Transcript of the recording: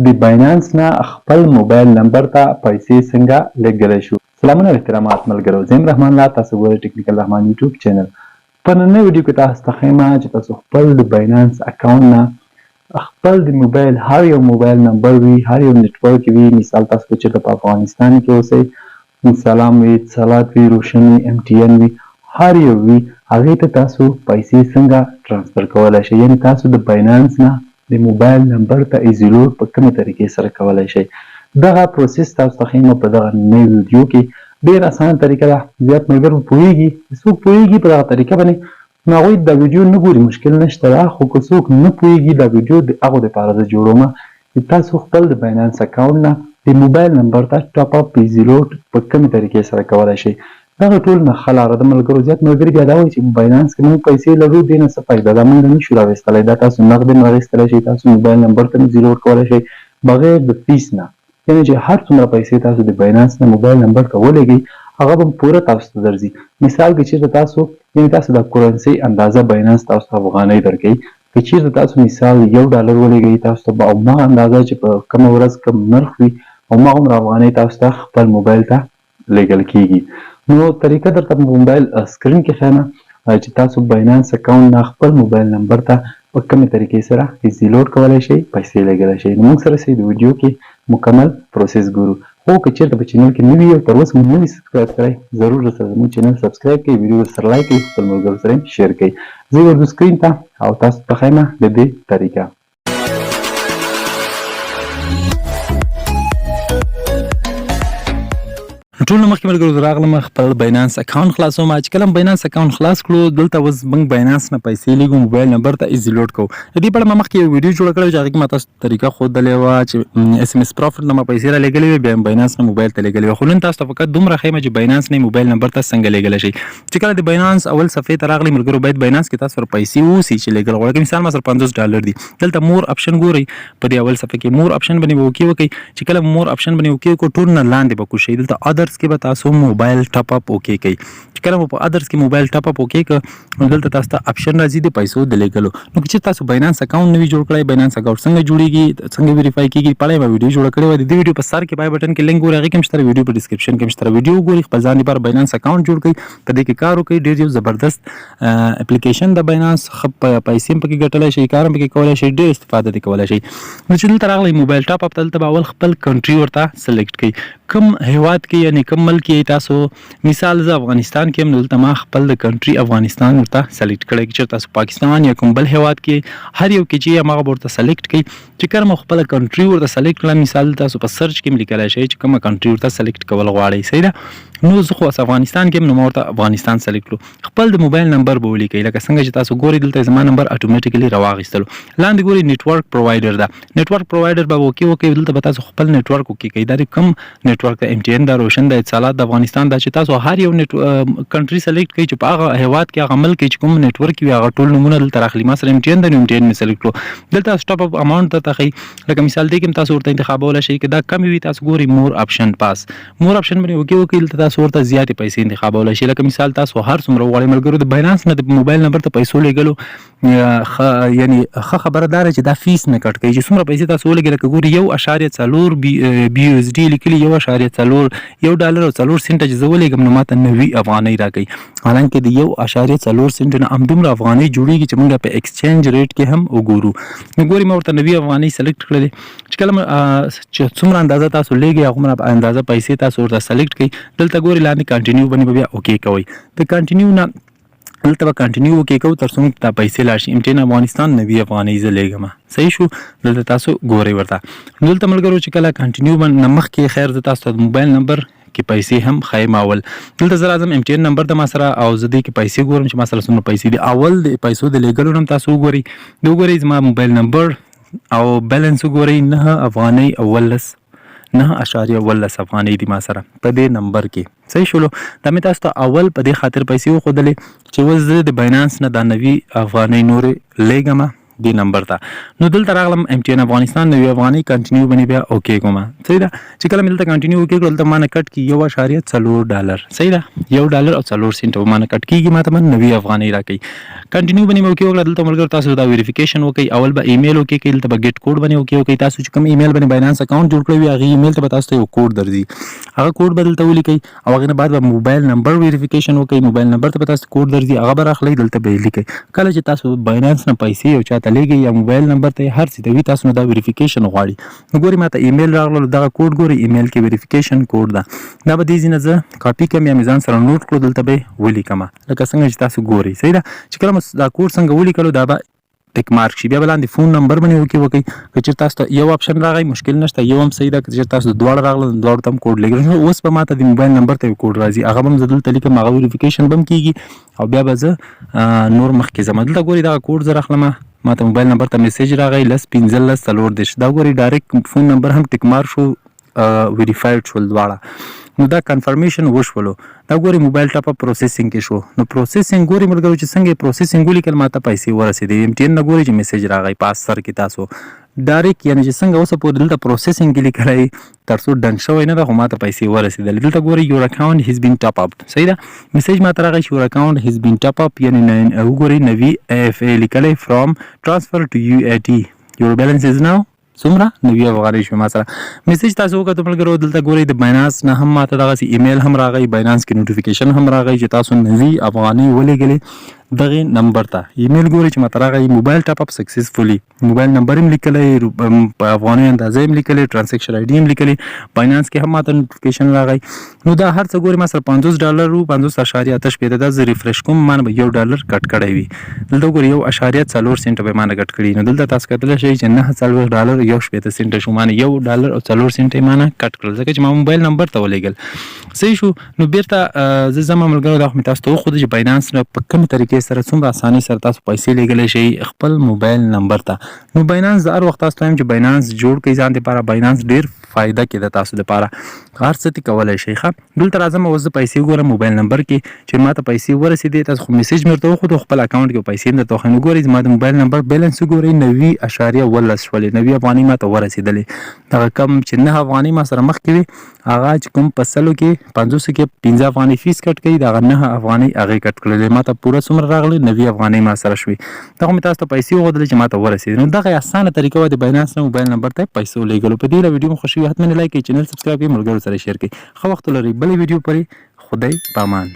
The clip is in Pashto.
د باینانس نه خپل موبایل نمبر ته پیسې څنګه لیږدولی شو. سلامونه او احترامات ملګرو، زه یم رحمان الله، تاسو ګورئ ټیکنیکل رحمان یوټیوب چینل. په نننۍ ویډیو کې تاسو ته ښیم چې تاسو خپل د باینانس اکاونټ نه خپل د موبایل هر یو موبایل نمبر وي، هر یو نیټورک وي، مثال تاسو که چېرته په افغانستان کې اوسئ، سلام وي، اتصالات وي، روشن وي، MTN وي، هر یو وي، هغې ته تاسو پیسې څنګه ټرانسفر کولی شئ. یعنې تاسو د باینانس نه د موبایل نمبر ته ایزي لوډ په کومې طریقې سره کولی شئ. دغه پروسس تاسو ته ښیم په دغه نوې ویډیو کې. ډېر اسانه طریقه ده، زیات ملګرو پوهېږي، څوک پوهېږي په دغه طریقه باندې نو هغوی دا ویډیو نه ګوري، مشکل نشته ده، خو که څوک نه پوهېږي دا ویډیو د هغو دپاره زه جوړومه چې تاسو خپل د باینانس اکاونټ نه د موبایل نمبر ته ټاپ اپ ایزي لوډ په کومې طریقې سره کولی شئ. دغه ټول نه ښه لاره ده ملګرو. زیات ملګري بیا دا وایي چې باینانس کې موږ پیسې لرو، دې نه څه فایده ده، موږ نه شو راویستلی. دا تاسو نغد هم راویستلی شئ، تاسو موبایل نمبر ته ایزي لوډ کولی شئ بغیر د فیس نه. یعنې چې هر څومره پیسې تاسو د باینانس نه موبایل نمبر ته ولېږئ هغه به پوره تاسو ته درځي. مثال که چېرته تاسو یعنې تاسو د کرنسۍ اندازه باینانس تاسو ته افغانۍ درکوي، که چېرته تاسو مثال $1 ولېږئ تاسو ته به هماغه اندازه چې په کومه ورځ کوم نرخ وي هماغومره افغانۍ تاسو ته خپل موبایل ته لیږل کېږي. نو طریقه درته په موبایل سکرین کې ښیم چې تاسو باینانس اکاونټ نه خپل موبایل نمبر ته په کومې طریقې سره ایزي لوډ کولی شئ، پیسې لیږلی شئ. نو موږ سره سئ د ویډیو کې مکمل پروسس ګورو. خو که چېرته په چینل کې نوي یو تر اوسه مو نه وي سبسکرایب کړی، ضرور درسره زموږ چینل سبسکرایب کړئ، ویډیو ورسره لایک کړئ، خپل ملګرو سره یې شیر کړئ. زه ورځو سکرین ته او تاسو ته ښیم د دې طریقه. ټول مخکې ملګرو راغلم خپل باینانس اکاونټ خلاصوم. چې کله باینانس اکاونټ خلاص کړو دلته اوس موږ باینانس نه پیسې لیږو، موبایل نمبر ته ایزي لوډ کوو. د دې په اړه ما مخکې یو ویډیو جوړه کړې چې هغې کې ما تاسو ته طریقه ښودلې وه چې SMS پروفټ نه ما پیسې را لیږلې وې، بیا باینانس نه موبایل ته لیږلې وې. خو نن تاسو ته فقط دومره ښیم چې باینانس نه موبایل نمبر ته څنګه لیږلی شئ. چې کله د باینانس اول صفحې ته راغلئ ملګرو، باید باینانس کې تاسو سره پیسې واوسي چې لیږل غواړئ. مثال ما سره $50 دي، دلته مور اپشن ګورئ، په دې اول صفحه کې مور اپشن باندې به اوکې وکړئ. چې کله مور اپشن باندې اوکې وکړو ټول نه لاندې به کوشئ، دلته ادرس کې به تاسو موبایل ټاپ اپ اوکې کوي. چې کله مو په ادرس کې موبایل ټاپ اپ اوکې کړ نو دلته تاسو ته اپشن راځي د پیسو د لیږلو. نو که چېرته تاسو باینانس اکاونټ نه وي جوړ کړی، باینانس اکاونټ څنګه جوړېږي، څنګه ویریفای کېږي، په اړه یې ما ویډیو جوړه کړې وه. د دې ویډیو په سر کې بای بټن کې لینک ګورئ، هغې کې هم شته، ویډیو په ډسکرپشن کې هم شته. ویډیو وګورئ، خپل ځان لپاره باینانس اکاونټ جوړ کړئ، په دې کې کار وکړئ. ډېر یو زبردست اپلیکیشن د باینانس، ښه پیسې هم پکې ګټلی شئ، کار هم پکې کولی شئ، ډېر استفاده ترې کولی شئ. نو چې دلته راغلی موبایل ټاپ اپ ته دلته به اول خپل کنټري ورته سلیکټ کړئ، کوم هیواد کې یعنې کوم ملک کې تاسو. مثال زه افغانستان کې یم، دلته ما خپل د کنټري افغانستان ورته سلیکټ کړی. که چېرته تاسو پاکستان یا کوم بل هیواد کې هر یو کې چې هماغه به ورته سلیکټ کړئ. چې کله مو خپله کنټري ورته سلیکټ کړه، مثال تاسو په سرچ کې هم لیکلی شئ چې کومه کنټري ورته سلیکټ کول غواړئ، صحیح ده. نو زه خو افغانستان کې یم نو ما ورته افغانستان سلیکټ کړو. خپل د موبایل نمبر به ولیکئ، لکه څنګه چې تاسو ګورئ دلته زما نمبر اټومیټیکلي راواخیستلو. لاندې ګورئ نیټورک پرووایډر ده، نیټورک پرووایډر به اوکې وکړئ. دلته به تاسو خپل نیټورک اوکې کوئ، دا د کوم نیټورک ده، MTN ده، روشن ده، اتصالات د افغانستان ده. چې تاسو هر یو کنټري سلیکټ کړئ چې په هغه هیواد کې هغه ملک کې چې کوم نیټورک وي هغه ټول نومونه دلته راخلي. ما سره MTN ده نو MTN مې سلیکټ کړو. دلته تاسو ټاپ اپ اماونټ درته ښیي، لکه مثال دې کې هم تاسو ورته انتخابولی شئ. که دا کمې وي تاسو ګورئ مور اپشن پاس، مور اپشن باندې اوکې وکړئ. دلته تاسو ورته زیاتې پیسې انتخابولی شئ، لکه مثال تاسو هر څومره وغواړئ. ملګرو د باینانس نه د موبایل نمبر ته پیسو لیږلو یعنې ښه خبره دا ده چې دا فیس نه کټ کوي. چې څومره پیسې تاسو ولګئ، لکه ګورئ 1.4 BUSD لیکلي، 1.4 $1.04 چې زه ولېږم نو ماته 90 افغانۍ راکوي. حالانکې د 1.4 سنټ نه همدومره افغانۍ جوړېږي چې موږ په ایکسچینج ریټ کې هم وګورو. نو ګورئ ما ورته 90 افغانۍ سلیکټ کړلې. چې کله چې څومره اندازه تاسو لیږئ هغومره اندازه پیسې تاسو ورته سلیکټ کړئ. دلته ګورئ لاندې کنټینیو باندې به بیا اوکې کوئ. د کنټینیو نه دلته به کنټینیو اوکې کوو تر څو موږ ته پیسې لاړ شي. MTN افغانستان 90 افغانۍ زه لیږم، صحیح شو. دلته تاسو ګورئ ورته. دلته ملګرو چې کله کنټینیو باندې مخکې خیر زه تاسو ته د موبایل نمبر کې پیسې هم ښیم. اول دلته زه راځم MTN نمبر ده ما سره او زه دې کې پیسې ګورم چې ما سره څومره پیسې دي. اول د پیسو د لیږلو نه هم تاسو وګورئ، د وګورئ زما موبایل نمبر او بیلنس وګورئ 9 افغانۍ او 9.11 افغانۍ دي ما سره په دې نمبر کې، صحیح شولو. دا مې تاسو ته اول په دې خاطر پیسې وښودلې چې اوس زه د باینانس نه دا 90 افغانۍ نورې لیږم دې نمبر ته. نو دلته راغلم MTN افغانستان 90 افغانۍ کنټینیو باندې بیا اوکې کوم. صحیح ده. چې کله مې دلته کنټینیو وکړ دلته ما نه کټ کی $1.4. صحیح ده. $1.04 ما نه کټ کیږي ماته 90 افغانۍ راکړي. کنټینیو باندې اوکې وکړه. دلته ملګرو تاسو دا ویریفیکیشن وکړئ. اول به ایمیل اوکې کړئ. دلته به ګیټ کوډ باندې اوکې وکړئ. تاسو چې کوم ایمیل باندې باینانس اکاونټ جوړ کړی وي هغه ایمیل ته به تاسو ته یو کوډ درځي. هغه کوډ به دلته ولیکئ او هغه نه بعد به موبایل نمبر ویریفیکیشن وکړئ. موبایل نمبر ته به تاسو کوډ درځي هغه به راخلئ دلته به یې لیکئ. کله چې تاسو باینانس نه پیسې یو چاته لیږئ یا موبایل نمبر ته هر څه ته وي تاسو نه دا ویریفیکیشن غواړي. نو ګورئ ماته ایمیل راغلو دغه کوډ ګورئ ایمیل کې ویریفیکیشن کوډ ده. دا به دې ځینه زه کاپي کړم یا مې ځان سره نوټ کړو دلته به یې ولیکم لکه څنګه چې تاسو ګورئ. صحیح ده. چې کله مو دا کوډ څنګه ولیکلو دا به ټیک مارک شي. بیا به لاندې فون نمبر باندې اوکې وکړئ. که چېرته تاسو ته یو آپشن راغی مشکل نشته یو هم صحیح ده. که چېرته تاسو دواړه راغله دواړو ته هم کوډ لګول شو. اوس به ماته د موبایل نمبر ته یو کوډ راځي هغه به هم زه دلته لیکم هغه ویریفیکیشن به هم کېږي او بیا به زه نور مخکې ځم. دلته ګورئ دغه کوډ زه راخلم ماته موبایل نمبر ته میسیج راغی 1015 دا ګورئ ډایرکټ فون نمبر هم ټیک مارک شو ویریفاید شول دواړه. نو دا کنفرمیشن وشولو. دا ګوري موبایل ټاپ اپ پروسیسینګ کې شو. نو پروسیسینګ ګوري ملګرو چې څنګه پروسیسینګ ولیکل ماته پیسې ورسېدې. MTN نه ګوري چې میسیج راغی پاس سر کې تاسو ډایرکټ یعنی چې څنګه اوسه پورې دلته پروسیسینګ کې لیکلی تر څو ډن شوی نه ده خو ماته پیسې ورسېدلې. دلته ګوري یور اکاونټ هیز بین ټاپ اپ. صحیح ده. میسیج ماته راغی چې یور اکاونټ هیز بین ټاپ اپ یعنی وګورئ نوي FA لیکلی فرام ټرانسفر ټو UAT یور بیلنس از ناو څومره 90 افغانۍ شوې ما سره. میسیج تاسو وکړو ملګرو دلته ګورئ د باینانس نه هم ماته دغسې ایمیل هم راغی باینانس کې نوټیفیکیشن هم راغی چې تاسو 90 افغانۍ ولېږلې دغه نمبر ته. ایمیل ګورئ چې ماته راغی موبایل ټاپ اپ سکسسفولي موبایل نمبر هم لیکلی په افغانۍ اندازه هم لیکلی ټرانزیکشن آی ډي هم لیکلی باینانس کې هم ماته نوټیفیکیشن راغی. نو دا هر څه ګورئ ما سره $50.50.8 دا زه ریفریش کوم ما نه به $1 کټ کړی وي. دلته ګورئ 1.4 سنټه به ما نه کټ کړي. نو دلته تاسو کتلی شئ چې $9.1 شو ما نه $1.04 ما نه کټ کړل ځکه چې ما موبایل نمبر ته ولېږل. صحیح شو. نو بیرته زه ځم ملګرو دا خو مې تاسو ته وښوده چې باینانس نه په کومې طریقې سره څومره اسانۍ سره تاسو پیسې لیږلی شئ خپل موبایل نمبر ته. نو باینانس زه هر وخت تاسو ته وایم چې باینانس جوړ کړئ ځان دپاره. باینانس ډېر فایده کې ده تاسو دپاره هر څه ترې کولی شئ. ښه دلته راځم اوس زه پیسې وګورم موبایل نمبر کې چې ما ته پیسې ورسېدې. تاسو خو میسیج مې ورته وښودو خپل اکاونټ کې پیسې هم درته وښیم. نو ګورئ زما د موبایل نمبر بیلنس وګورئ 90.10 شولې 90 افغانۍ ما ته ورسېدلې. دغه کم چې 9 افغانۍ ما سره مخکې وي هغه چې کوم په 100 کې 500 کې 15 افغانۍ فیس کټ کوي دغه 9 افغانۍ هغې کټ کړلې ما ته پوره څومره راغلې 90 افغانۍ ما سره شوې. دغه مې تاسو ته پیسې وښودلې چې ما ته ورسېدې. نو دغه اسانه طریقه وه د باینانس نه موبایل نمبر ته پیسو لیږلو. په دې ویډیو مو خوښ وي حتما لایک کړئ چینل سبسکرایب کړئ ملګرو سره شیر کړئ. ښه وخت ولرئ بلې ویډیو پورې خدای پامان.